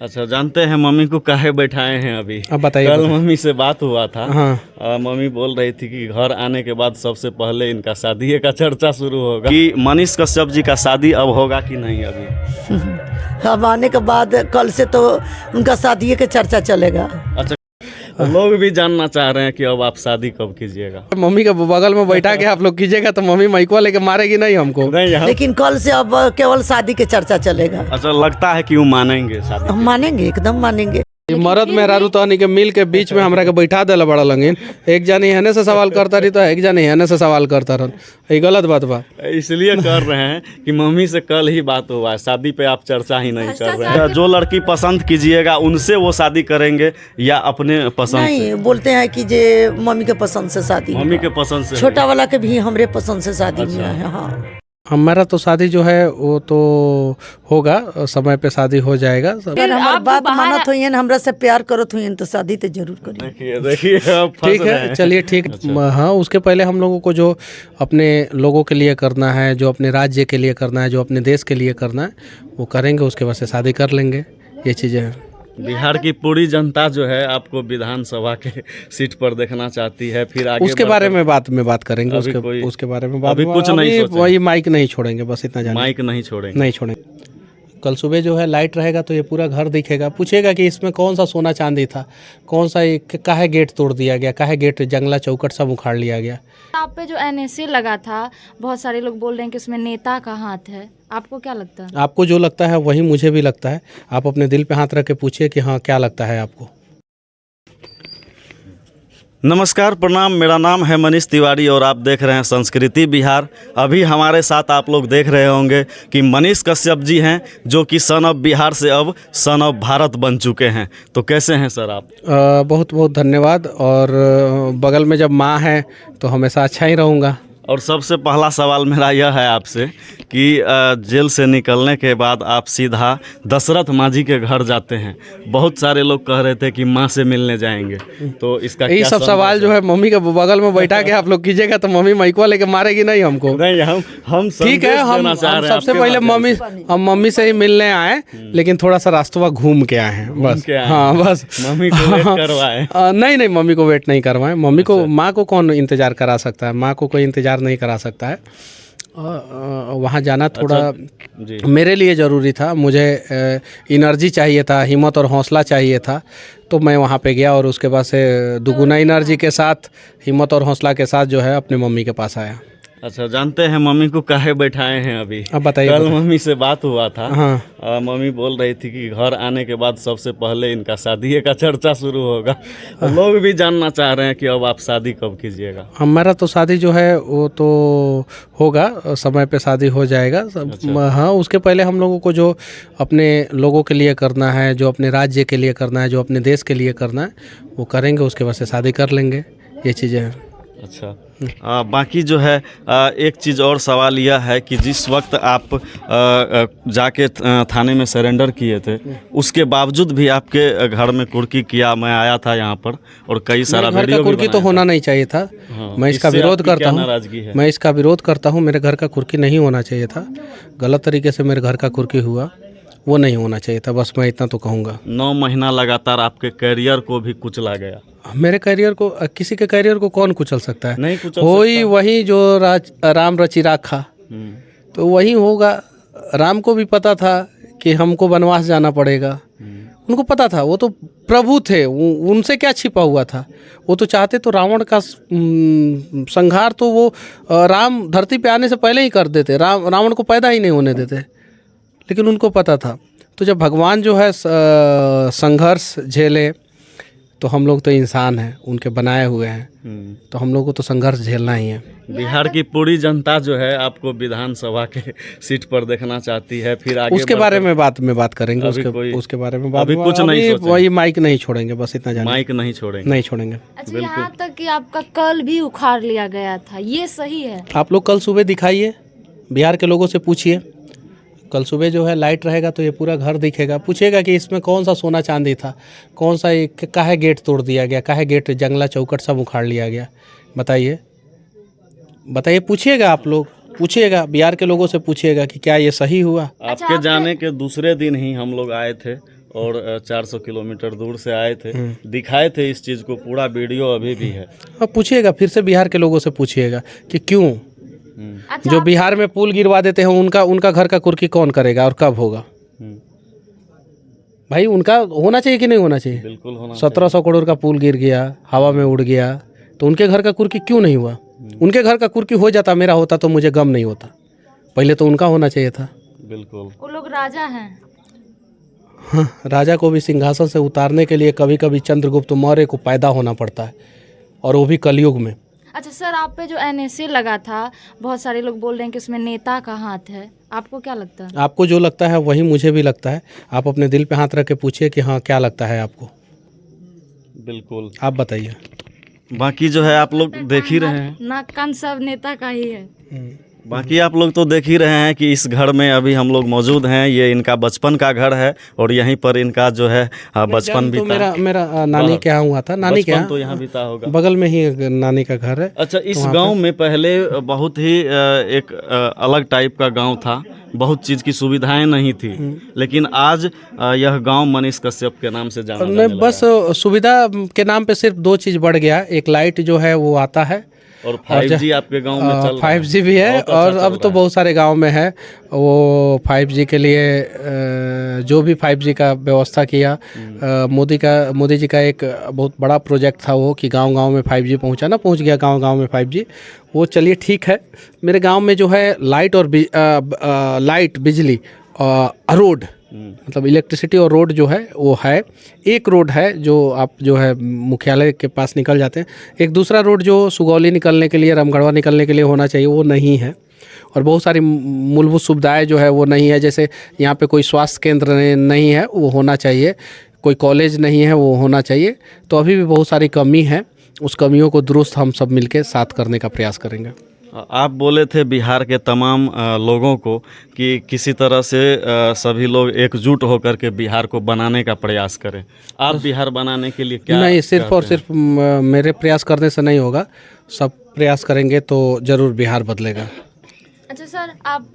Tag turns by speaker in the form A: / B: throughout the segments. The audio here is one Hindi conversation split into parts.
A: अच्छा, जानते हैं मम्मी को काहे बैठाए हैं अभी?
B: अब बताइए।
A: कल मम्मी से बात हुआ था।
B: हाँ।
A: मम्मी बोल रही थी कि घर आने के बाद सबसे पहले इनका शादी का चर्चा शुरू होगा कि मनीष कश्यप जी का शादी अब होगा कि नहीं अभी।
C: अब आने के बाद कल से तो उनका शादी के चर्चा चलेगा।
A: अच्छा, तो लोग भी जानना चाह रहे हैं कि अब आप शादी कब कीजिएगा।
B: मम्मी के बगल में बैठा के आप लोग कीजिएगा तो मम्मी माइकवा लेके मारेगी नहीं हमको।
A: नहीं हम
C: लेकिन कल से अब केवल शादी के चर्चा चलेगा।
A: अच्छा, लगता है कि वो मानेंगे शादी।
C: हम मानेंगे, एकदम मानेंगे।
B: मरद मेहरारू तहनी के मिल के बीच में हमरा के बैठा देला बड़ा लंगिन। एक जानी हने से सवाल करता रही तो एक जानी हने से सवाल करता रहन। ये गलत बात बा।
A: इसलिए कर रहे हैं कि मम्मी से कल ही बात हुआ है, शादी पे आप चर्चा ही नहीं कर रहे हैं। जो लड़की पसंद कीजिएगा उनसे वो शादी करेंगे या अपने पसंद से?
C: नहीं, बोलते हैं कि जे मम्मी के पसंद से शादी।
A: मम्मी के पसंद से।
C: छोटा वाला के भी हमरे पसंद से शादी हुआ है। हाँ,
B: हमारा तो शादी जो है वो तो होगा, समय पे शादी हो जाएगा।
C: अगर हमार बात मानत हुई है, हमरा से प्यार करत हुई तो शादी तो जरूर करिए।
A: देखिए देखिए, आप फंस
B: ठीक
A: रहे
B: है,
A: हैं।
B: चलिए ठीक। हाँ, उसके पहले हम लोगों को जो अपने लोगों के लिए करना है, जो अपने राज्य के लिए करना है, जो अपने देश के लिए करना है वो करेंगे। उसके बाद से शादी कर लेंगे। ये चीज़ें हैं।
A: बिहार की पूरी जनता जो है आपको विधानसभा के सीट पर देखना चाहती है। फिर आगे
B: उसके बारे में बात करेंगे।
A: अभी
B: उसके बारे में बात
A: अभी कुछ नहीं सोचा।
B: वही माइक नहीं छोड़ेंगे, बस इतना जाने।
A: माइक नहीं छोड़ेंगे।
B: नहीं छोड़ेंगे। कल सुबह जो है लाइट रहेगा तो ये पूरा घर दिखेगा। पूछेगा कि इसमें कौन सा सोना चांदी था, कौन सा काहे गेट तोड़ दिया गया, काहे गेट जंगला चौकट सब उखाड़ लिया गया।
D: आप पे जो एनएसए लगा था, बहुत सारे लोग बोल रहे हैं कि उसमें नेता का हाथ है। आपको क्या लगता है?
B: आपको जो लगता है वही मुझे भी लगता है। आप अपने दिल पे हाथ रख के पूछिए कि हाँ क्या लगता है आपको।
A: नमस्कार, प्रणाम। मेरा नाम है मनीष तिवारी और आप देख रहे हैं संस्कृति बिहार। अभी हमारे साथ आप लोग देख रहे होंगे कि मनीष कश्यप जी हैं, जो कि सन ऑफ बिहार से अब सन ऑफ भारत बन चुके हैं। तो कैसे हैं सर आप?
B: बहुत बहुत धन्यवाद। और बगल में जब माँ है तो हमेशा अच्छा ही रहूँगा।
A: और सबसे पहला सवाल मेरा यह है आपसे कि जेल से निकलने के बाद आप सीधा दशरथ मांझी के घर जाते हैं। बहुत सारे लोग कह रहे थे कि माँ से मिलने जाएंगे, तो इसका
B: यही
A: क्या
B: सब सवाल जो है मम्मी के बगल में बैठा के आप लोग कीजिएगा तो मम्मी माइकवा लेके मारेगी नहीं हमको।
A: नहीं हम
B: ठीक है, हम सबसे पहले हम मम्मी से ही मिलने आए, लेकिन थोड़ा सा रास्ता घूम के आए हैं बस। हाँ बस,
A: मम्मी को वेट करवाएं।
B: नहीं, मम्मी को वेट नहीं करवाएं। मम्मी को, माँ को कौन इंतजार करा सकता है? माँ को कोई इंतजार नहीं करा सकता है। वहाँ जाना थोड़ा
A: जी।
B: मेरे लिए ज़रूरी था। मुझे एनर्जी चाहिए था, हिम्मत और हौसला चाहिए था, तो मैं वहाँ पे गया और उसके बाद से दुगुना एनर्जी के साथ, हिम्मत और हौसला के साथ जो है अपने मम्मी के पास आया।
A: अच्छा, जानते हैं मम्मी को काहे बैठाए हैं अभी?
B: अब बताइए।
A: कल मम्मी से बात हुआ था।
B: हाँ।
A: मम्मी बोल रही थी कि घर आने के बाद सबसे पहले इनका शादी का चर्चा शुरू होगा। तो लोग भी जानना चाह रहे हैं कि अब आप शादी कब कीजिएगा।
B: हमारा तो शादी जो है वो तो होगा, समय पे शादी हो जाएगा।
A: अच्छा।
B: हाँ, उसके पहले हम लोगों को जो अपने लोगों के लिए करना है, जो अपने राज्य के लिए करना है, जो अपने देश के लिए करना है वो करेंगे। उसके बाद से शादी कर लेंगे। ये चीज़ें हैं।
A: अच्छा, बाकी जो है एक चीज़ और सवाल यह है कि जिस वक्त आप जाके थाने में सरेंडर किए थे, उसके बावजूद भी आपके घर में कुर्की किया। मैं आया था यहाँ पर और कई सारा वीडियो भी
B: कुर्की तो होना नहीं चाहिए था।
A: हाँ,
B: मैं इसका
A: इससे
B: विरोध
A: आपकी
B: करता
A: क्या
B: हूँ।
A: नाराजगी है?
B: मैं इसका विरोध करता हूँ। मेरे घर का कुर्की नहीं होना चाहिए था। गलत तरीके से मेरे घर का कुर्की हुआ, वो नहीं होना चाहिए था। बस मैं इतना तो कहूँगा।
A: 9 महीना लगातार आपके करियर को भी कुचला गया।
B: मेरे करियर को, किसी के करियर को कौन कुचल सकता है?
A: नहीं कुचल
B: वही वही जो राम रचि राखा, तो वही होगा। राम को भी पता था कि हमको वनवास जाना पड़ेगा। उनको पता था, वो तो प्रभु थे, उनसे क्या छिपा हुआ था? वो तो चाहते तो रावण का संहार तो वो राम धरती पे आने से पहले ही कर देते। रावण को पैदा ही नहीं होने देते, लेकिन उनको पता था। तो जब भगवान जो है संघर्ष झेले, तो हम लोग तो इंसान हैं, उनके बनाए हुए हैं, तो हम लोग को तो संघर्ष झेलना ही है।
A: बिहार की पूरी जनता जो है आपको विधानसभा के सीट पर देखना चाहती है। फिर आगे
B: उसके बारे में बात करेंगे। उसके बारे में
A: अभी कुछ नहीं सोचा।
B: वही माइक नहीं छोड़ेंगे, बस इतना जाने।
A: माइक नहीं छोड़ेंगे।
B: नहीं छोड़ेंगे।
D: अच्छा, यहाँ तक कि आपका कल भी उखाड़ लिया गया था, ये सही है?
B: आप लोग कल सुबह दिखाइए, बिहार के लोगों से पूछिए। कल सुबह जो है लाइट रहेगा तो ये पूरा घर दिखेगा। पूछेगा कि इसमें कौन सा सोना चांदी था, कौन सा काहे गेट तोड़ दिया गया, काहे गेट जंगला चौकट सब उखाड़ लिया गया। बताइए, पूछिएगा। आप लोग पूछिएगा, बिहार के लोगों से पूछिएगा कि क्या ये सही हुआ।
A: आपके जाने के दूसरे दिन ही हम लोग आए थे और 400 किलोमीटर दूर से आए थे, दिखाए थे इस चीज़ को, पूरा वीडियो अभी भी है।
B: अब पूछिएगा फिर से बिहार के लोगों से पूछिएगा कि क्यों
D: अच्छा
B: जो बिहार में पुल गिरवा देते हैं उनका घर का कुर्की कौन करेगा और कब होगा?
A: हम्म,
B: भाई उनका होना चाहिए कि नहीं होना चाहिए?
A: बिल्कुल होना
B: 1700 करोड़ का पुल गिर गया, हवा में उड़ गया, तो उनके घर का कुर्की क्यों नहीं हुआ? उनके घर का कुर्की हो जाता, मेरा होता तो मुझे गम नहीं होता। पहले तो उनका होना चाहिए था।
A: चाहिए। बिल्कुल।
D: वो लोग राजा हैं।
B: हाँ, राजा को भी सिंहासन से उतारने के लिए कभी कभी चंद्रगुप्त मौर्य को पैदा होना पड़ता है, और वो भी कलयुग में।
D: अच्छा सर, आप पे जो NSA लगा था, बहुत सारे लोग बोल रहे हैं कि उसमें नेता का हाथ है, आपको क्या लगता है?
B: आपको जो लगता है वही मुझे भी लगता है। आप अपने दिल पे हाथ रख के पूछिए कि हाँ क्या लगता है आपको।
A: बिल्कुल।
B: आप बताइए।
A: बाकी जो है आप लोग देख ही रहे हैं,
D: नाक कान सब नेता का ही है।
A: बाकी आप लोग तो देख ही रहे हैं कि इस घर में अभी हम लोग मौजूद हैं। ये इनका बचपन का घर है और यहीं पर इनका जो है बचपन
B: तो
A: बीता।
B: मेरा नानी के यहाँ हुआ था। नानी के
A: बचपन
B: यहाँ
A: तो यहाँ बीता होगा।
B: बगल में ही नानी का घर है।
A: अच्छा, इस गांव में पहले बहुत ही एक अलग टाइप का गांव था, बहुत चीज़ की सुविधाएं नहीं थी, लेकिन आज यह गांव मनीष कश्यप के नाम से जाना जाने
B: नहीं, बस सुविधा के नाम पे सिर्फ दो चीज़ बढ़ गया। एक लाइट जो है वो आता है,
A: और 5G आपके गांव में चल रहा है।
B: 5G भी है,
A: बहुत अच्छा
B: और
A: चल
B: अब तो
A: रहा है।
B: बहुत सारे गांव में है। वो 5G के लिए जो भी 5G का व्यवस्था किया, मोदी जी का एक बहुत बड़ा प्रोजेक्ट था वो, कि गांव-गांव में 5G पहुंचाना, पहुंच गया गांव-गांव में 5G। वो चलिए ठीक है। मेरे गांव में जो है लाइट और लाइट, बिजली, रोड, मतलब इलेक्ट्रिसिटी और रोड जो है वो है। एक रोड है जो आप जो है मुख्यालय के पास निकल जाते हैं, एक दूसरा रोड जो सुगौली निकलने के लिए, रामगढ़वा निकलने के लिए होना चाहिए, वो नहीं है। और बहुत सारी मूलभूत सुविधाएं जो है वो नहीं है। जैसे यहाँ पे कोई स्वास्थ्य केंद्र नहीं है, वो होना चाहिए। कोई कॉलेज नहीं है, वो होना चाहिए। तो अभी भी बहुत सारी कमी है। उस कमियों को दुरुस्त हम सब मिलके साथ करने का प्रयास करेंगे।
A: आप बोले थे बिहार के तमाम लोगों को कि किसी तरह से सभी लोग एकजुट होकर के बिहार को बनाने का प्रयास करें। आप बिहार बनाने के लिए क्या
B: नहीं, सिर्फ
A: कहते
B: और
A: हैं?
B: सिर्फ मेरे प्रयास करने से नहीं होगा। सब प्रयास करेंगे तो ज़रूर बिहार बदलेगा।
D: अच्छा सर, आप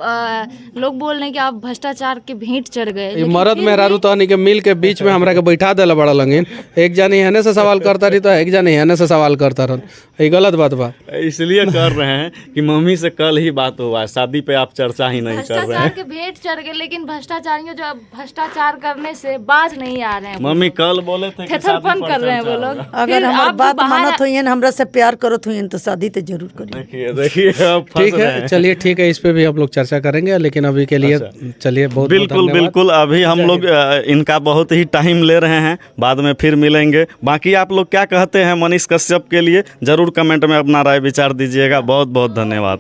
D: लोग बोल रहे हैं कि आप भ्रष्टाचार के भेंट चढ़ गए,
B: ये
D: लेकिन
B: मरद
D: फिर
B: मेहरारू
D: भी-
B: तहनी के मिल के बीच में हमरा के बैठा देला बड़ा लंगिन। एक जानी हने से सवाल करता रही तो एक जानी हने से सवाल करता रहन। ये गलत बात बा।
A: इसलिए कर रहे हैं कि मम्मी से कल ही बात हुआ है, शादी पे आप चर्चा ही नहीं कर रहे
D: भ्रष्टाचार
A: हैं।
D: के भेंट चढ़ गए, लेकिन भ्रष्टाचारियों जो अब भ्रष्टाचार करने से बाज नहीं आ रहे हैं।
A: मम्मी कल बोले थे कि शादी
D: थेथरपन
A: पर
D: कर रहे हैं वो
A: चर्चा
D: लोग।
A: होगा।
C: अगर
D: फिर
C: हमार
D: आप
C: बात
D: बाहर-
C: मानत हुई हमरा से प्यार करत हुई तो शादी तो जरूर करी।
A: देखिए देखिए, अब फंस
B: ठीक
A: रहे
B: है,
A: हैं।
B: चलिए ठीक है, इस पे भी हम लोग चर्चा करेंगे, लेकिन अभी के लिए चलिए बहुत
A: बिल्कुल बिल्कुल, अभी हम लोग इनका बहुत ही टाइम ले रहे हैं, बाद में फिर मिलेंगे। बाकी आप लोग क्या कहते हैं मनीष कश्यप के लिए, ज़रूर कमेंट में अपना राय विचार दीजिएगा। बहुत बहुत धन्यवाद।